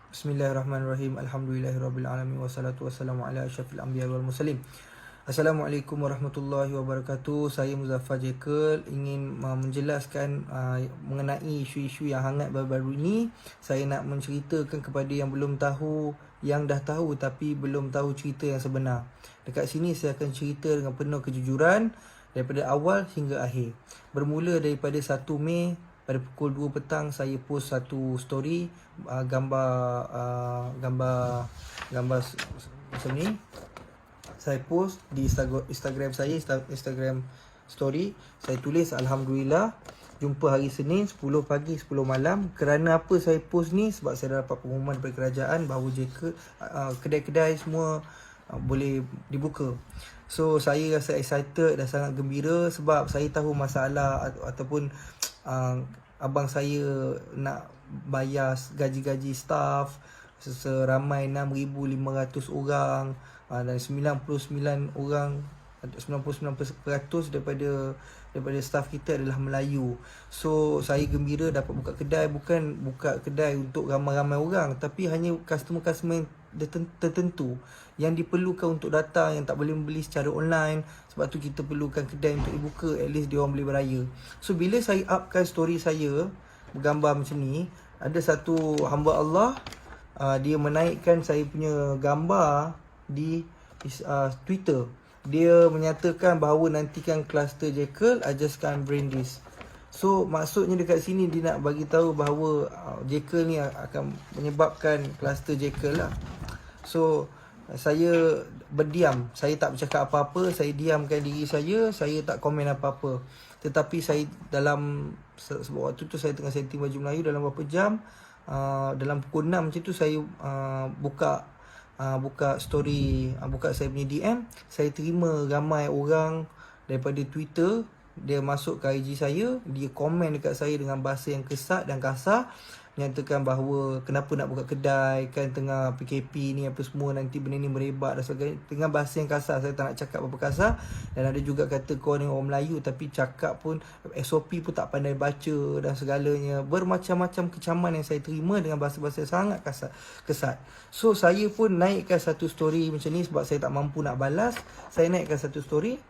Bismillahirrahmanirrahim. Alhamdulillahirabbil alamin wassalatu wassalamu ala asyrafil anbiya wal mursalin. Assalamualaikum warahmatullahi wabarakatuh. Saya Muzaffar Jekyll ingin menjelaskan mengenai isu-isu yang hangat baru-baru ini. Saya nak menceritakan kepada yang belum tahu, yang dah tahu tapi belum tahu cerita yang sebenar. Dekat sini saya akan cerita dengan penuh kejujuran daripada awal hingga akhir. Bermula daripada 1 Mei pada pukul 2 petang saya post satu story gambar macam ni. Saya post di Instagram saya, Instagram story. Saya tulis Alhamdulillah jumpa hari Senin 10 pagi 10 malam. Kerana apa saya post ni? Sebab saya dapat pengumuman daripada kerajaan bahawa kedai-kedai semua boleh dibuka. So saya rasa excited dan sangat gembira sebab saya tahu masalah ataupun abang saya nak bayar gaji-gaji staff seramai 6,500 orang, dan 99 orang, 99% daripada staff kita adalah Melayu. So saya gembira dapat buka kedai. Bukan buka kedai untuk ramai-ramai orang, tapi hanya customer-customer tertentu yang diperlukan untuk datang, yang tak boleh membeli secara online. Sebab tu kita perlukan kedai untuk dibuka, at least dia orang boleh beraya. So bila saya upkan story saya bergambar macam ni, ada satu hamba Allah, dia menaikkan saya punya gambar di Twitter. Dia menyatakan bahawa nantikan Cluster Jekyll, I just can't bring this. So maksudnya dekat sini dia nak bagi tahu bahawa Jekyll ni akan menyebabkan Cluster Jekyll lah. So saya berdiam, saya tak bercakap apa-apa, saya diamkan diri saya tak komen apa-apa. Tetapi saya dalam sebab waktu tu saya tengah setting baju Melayu, dalam beberapa jam, dalam pukul 6 macam tu saya buka story, buka saya punya DM. Saya terima ramai orang daripada Twitter, dia masuk ke IG saya, dia komen dekat saya dengan bahasa yang kesat dan kasar, menyatakan bahawa kenapa nak buka kedai, kan tengah PKP ni apa semua, nanti benda ni merebak dan sebagainya, dengan bahasa yang kasar. Saya tak nak cakap apa kasar. Dan ada juga kata kau ni orang Melayu tapi cakap pun SOP pun tak pandai baca dan segalanya. Bermacam-macam kecaman yang saya terima dengan bahasa-bahasa sangat kesat. So saya pun naikkan satu story macam ni sebab saya tak mampu nak balas. Saya naikkan satu story,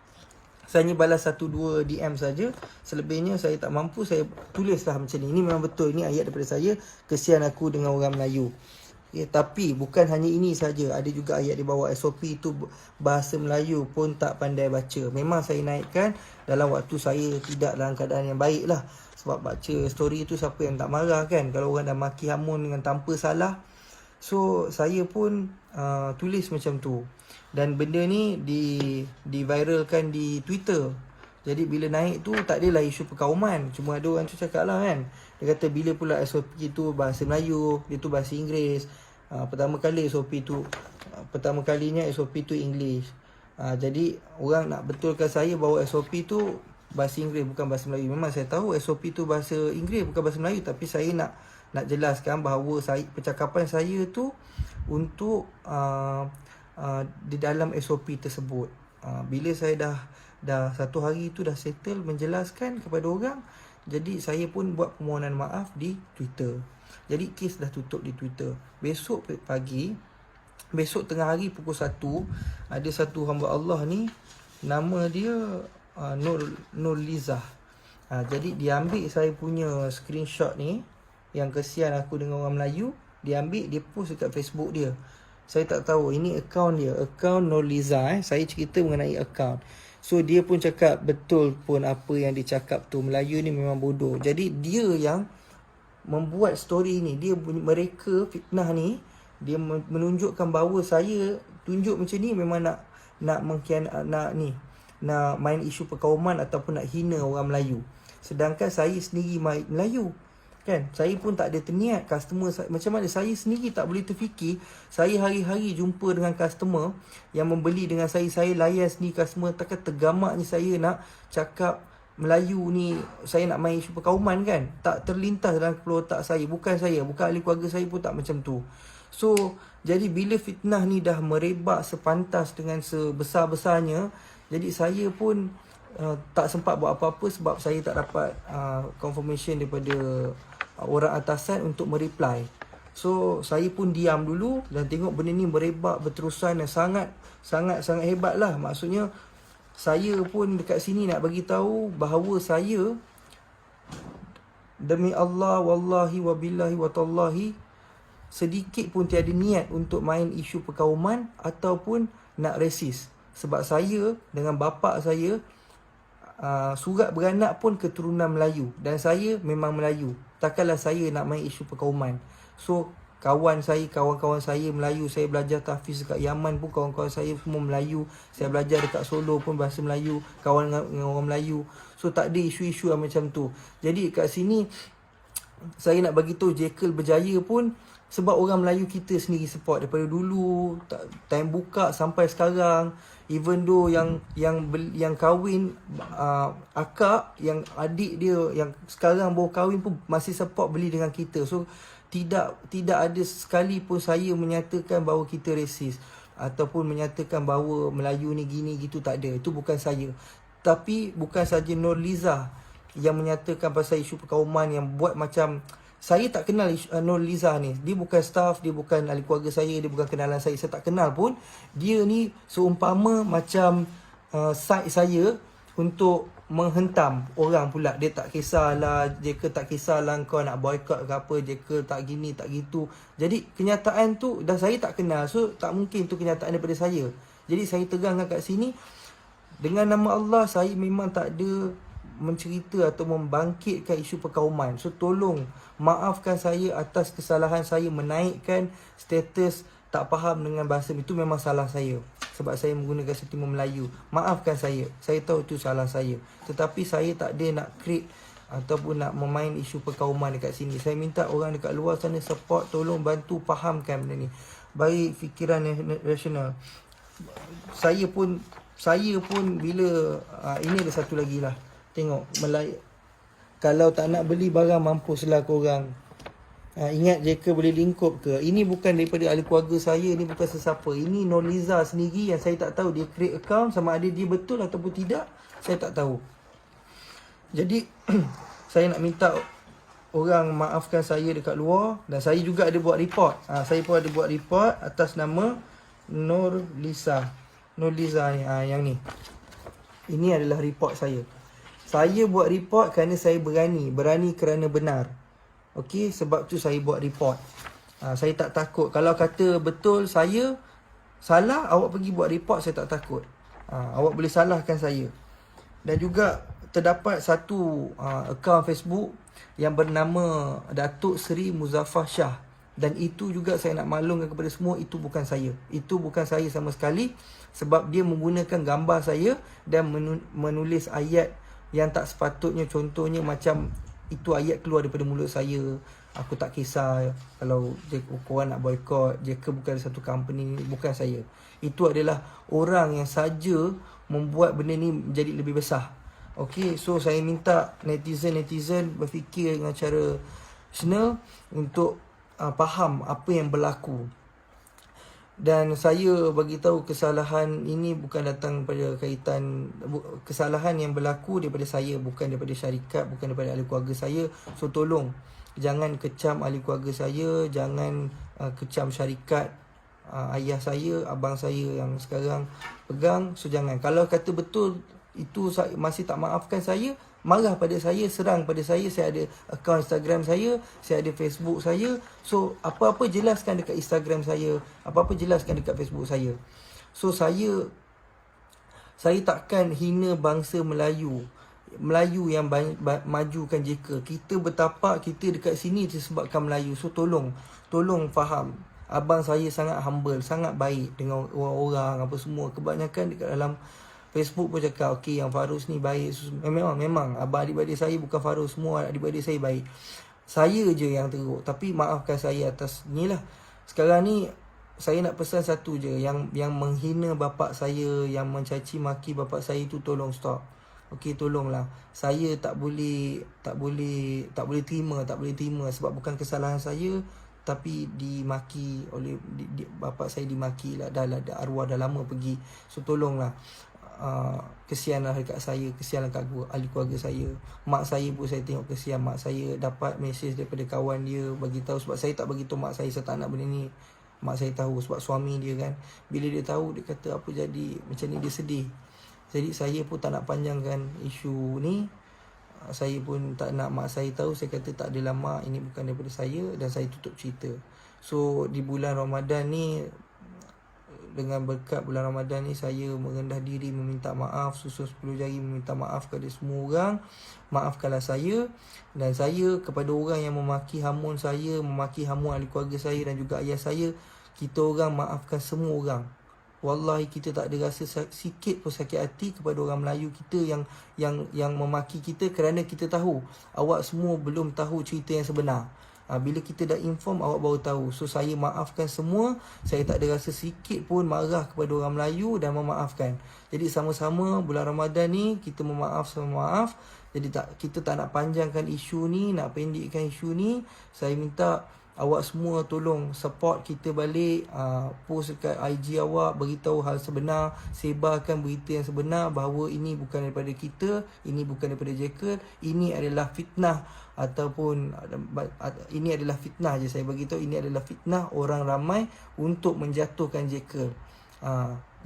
saya hanya balas 1-2 DM saja. Selebihnya saya tak mampu, saya tulislah macam ni. Ini memang betul, ini ayat daripada saya. Kesian aku dengan orang Melayu. Ya, tapi bukan hanya ini saja. Ada juga ayat di bawah SOP itu bahasa Melayu pun tak pandai baca. Memang saya naikkan dalam waktu saya tidak dalam keadaan yang baik lah. Sebab baca story itu siapa yang tak marah kan, kalau orang dah maki hamun dengan tanpa salah. So saya pun tulis macam tu. Dan benda ni diviralkan di Twitter. Jadi bila naik tu tak adalah isu perkauman. Cuma ada orang tu cakap lah kan, dia kata bila pula SOP tu bahasa Melayu, dia tu bahasa Inggeris. Pertama kalinya SOP tu English. Jadi orang nak betulkan saya bahawa SOP tu bahasa Inggeris bukan bahasa Melayu. Memang saya tahu SOP tu bahasa Inggeris bukan bahasa Melayu, tapi saya nak jelaskan bahawa percakapan saya tu untuk di dalam SOP tersebut. Bila saya dah satu hari tu dah settle menjelaskan kepada orang, jadi saya pun buat permohonan maaf di Twitter. Jadi kes dah tutup di Twitter. Besok tengah hari pukul 1, ada satu hamba Allah ni, nama dia Nur Lizah. Jadi dia ambil saya punya screenshot ni, yang kesian aku dengan orang Melayu, dia ambil, dia post dekat Facebook dia. Saya tak tahu, ini akaun dia, akaun Nurliza. Saya cerita mengenai akaun. So dia pun cakap betul pun apa yang dia cakap tu, Melayu ni memang bodoh. Jadi dia yang membuat story ni, mereka fitnah ni, dia menunjukkan bahawa saya tunjuk macam ni memang nak main isu perkauman ataupun nak hina orang Melayu. Sedangkan saya sendiri Melayu kan, saya pun tak ada terniat. Customer macam mana saya sendiri tak boleh terfikir. Saya hari-hari jumpa dengan customer yang membeli dengan saya layan sendiri customer. Takkan tergamaknya saya nak cakap Melayu ni, saya nak main isu perkauman kan. Tak terlintas dalam kepala otak saya. Bukan ahli keluarga saya pun tak macam tu. So jadi bila fitnah ni dah merebak sepantas dengan sebesar-besarnya, jadi saya pun tak sempat buat apa-apa sebab saya tak dapat confirmation daripada orang atasan untuk mereply. So saya pun diam dulu dan tengok benda ni merebak berterusan dan sangat hebat lah. Maksudnya saya pun dekat sini nak bagi tahu bahawa saya, demi Allah, wallahi wabillahi watallahi, sedikit pun tiada niat untuk main isu perkauman ataupun nak resis. Sebab saya dengan bapa saya surat beranak pun keturunan Melayu dan saya memang Melayu. Takkanlah saya nak main isu perkauman. So kawan-kawan saya Melayu, saya belajar tahfiz dekat Yaman pun kawan-kawan saya semua Melayu. Saya belajar dekat Solo pun bahasa Melayu, kawan dengan orang Melayu. So tak ada isu-isu macam tu. Jadi kat sini saya nak bagi tahu Jekyll berjaya pun sebab orang Melayu kita sendiri support daripada dulu, time buka sampai sekarang. Even though yang kahwin akak, yang adik dia yang sekarang baru kahwin pun masih support beli dengan kita. So tidak ada sekali pun saya menyatakan bahawa kita resis ataupun menyatakan bahawa Melayu ni gini gitu, tak ada. Itu bukan saya. Tapi bukan saja Nurliza yang menyatakan pasal isu perkauman, yang buat macam saya tak kenal Nurliza ni. Dia bukan staff, dia bukan ahli keluarga saya, dia bukan kenalan saya tak kenal pun. Dia ni seumpama macam side saya untuk menghentam orang pula. Dia tak kisahlah, Jekyll tak kisahlah kau nak boycott ke apa, Jekyll tak gini tak gitu. Jadi kenyataan tu dah saya tak kenal, so tak mungkin tu kenyataan daripada saya. Jadi saya terangkan kat sini, dengan nama Allah saya memang tak ada mencerita atau membangkitkan isu perkauman. So tolong maafkan saya atas kesalahan saya menaikkan status tak faham dengan bahasa. Itu memang salah saya sebab saya menggunakan sentimen Melayu. Maafkan saya tahu itu salah saya. Tetapi saya tak ada nak create ataupun nak memain isu perkauman dekat sini. Saya minta orang dekat luar sana support, tolong bantu fahamkan benda ni. Bagi fikiran rasional. Saya pun bila ini ada satu lagi lah. Tengok kalau tak nak beli barang, mampuslah korang. Ingat Jekyll boleh lingkup ke? Ini bukan daripada ahli keluarga saya, ini bukan sesiapa. Ini Nurliza sendiri yang saya tak tahu dia create account, sama ada dia betul ataupun tidak, saya tak tahu. Jadi saya nak minta orang maafkan saya dekat luar. Dan saya juga ada buat report. Saya pun ada buat report atas nama Nurliza ni, yang ni. Ini adalah report saya. Saya buat report kerana saya berani kerana benar. Okey, sebab tu saya buat report. Saya tak takut. Kalau kata betul saya salah, awak pergi buat report, saya tak takut. Awak boleh salahkan saya. Dan juga terdapat satu akaun Facebook yang bernama Datuk Seri Muzaffar Shah. Dan itu juga saya nak maklumkan kepada semua, itu bukan saya. Itu bukan saya sama sekali. Sebab dia menggunakan gambar saya dan menulis ayat yang tak sepatutnya. Contohnya macam itu ayat keluar daripada mulut saya. Aku tak kisah kalau korang nak boycott, Jekyll bukan satu company. Bukan saya. Itu adalah orang yang saja membuat benda ni menjadi lebih besar. Okey, so saya minta netizen berfikir dengan cara rasional untuk faham apa yang berlaku. Dan saya bagi tahu kesalahan ini bukan datang pada kaitan, kesalahan yang berlaku daripada saya, bukan daripada syarikat, bukan daripada ahli keluarga saya. So tolong jangan kecam ahli keluarga saya, jangan kecam syarikat ayah saya, abang saya yang sekarang pegang. So jangan. Kalau kata betul itu masih tak maafkan saya, marah pada saya, serang pada saya ada akaun Instagram saya ada Facebook saya. So apa-apa jelaskan dekat Instagram saya, apa-apa jelaskan dekat Facebook saya. So saya takkan hina bangsa Melayu yang majukan Jekyll. Kita bertapak, kita dekat sini disebabkan Melayu. So tolong faham. Abang saya sangat humble, sangat baik dengan orang-orang apa semua. Kebanyakan dekat dalam Facebook pun cakap, okey yang Farus ni baik. Memang abang adik-adik saya bukan Farus, semua adik-adik saya baik. Saya je yang teruk. Tapi maafkan saya atas ni lah. Sekarang ni saya nak pesan satu je, yang menghina bapak saya, yang mencaci maki bapak saya tu, tolong stop. Okey, tolonglah. Saya tak boleh terima sebab bukan kesalahan saya, tapi dimaki oleh bapak saya, dimaki lah. Dah arwah dah lama pergi. So tolonglah. kesianlah dekat saya, kesianlah kat ahli keluarga saya. Mak saya pun saya tengok kesian. Mak saya dapat mesej daripada kawan dia bagi tahu, sebab saya tak bagi tahu mak saya tak nak benda ni. Mak saya tahu sebab suami dia kan. Bila dia tahu, dia kata apa jadi, macam ni dia sedih. Jadi saya pun tak nak panjangkan isu ni. Saya pun tak nak mak saya tahu. Saya kata tak adalah mak, ini bukan daripada saya, dan saya tutup cerita. So di bulan Ramadan ni, dengan berkat bulan Ramadan ni, saya merendah diri meminta maaf, susun 10 jari meminta maaf kepada semua orang. Maafkanlah saya. Dan saya kepada orang yang memaki hamun saya, memaki hamun ahli keluarga saya dan juga ayah saya, kita orang maafkan semua orang. Wallahi kita tak ada rasa sikit pun sakit hati kepada orang Melayu kita yang memaki kita, kerana kita tahu awak semua belum tahu cerita yang sebenar. Bila kita dah inform, awak baru tahu. So saya maafkan semua. Saya tak ada rasa sikit pun marah kepada orang Melayu dan memaafkan. Jadi sama-sama bulan Ramadan ni kita memaaf sama maaf. Jadi kita tak nak panjangkan isu ni, nak pendekkan isu ni. Saya minta awak semua tolong support kita balik, post dekat IG awak, beritahu hal sebenar, sebarkan berita yang sebenar bahawa ini bukan daripada kita, ini bukan daripada Jekyll, ini adalah fitnah, ataupun ini adalah fitnah je saya beritahu, ini adalah fitnah orang ramai untuk menjatuhkan Jekyll.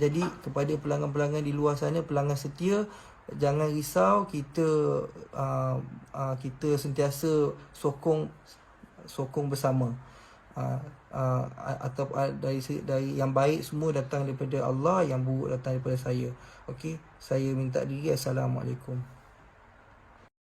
Jadi kepada pelanggan-pelanggan di luar sana, pelanggan setia, jangan risau, kita sentiasa sokong bersama. Atau dari yang baik semua datang daripada Allah, yang buruk datang daripada saya. Okey, saya minta diri. Assalamualaikum.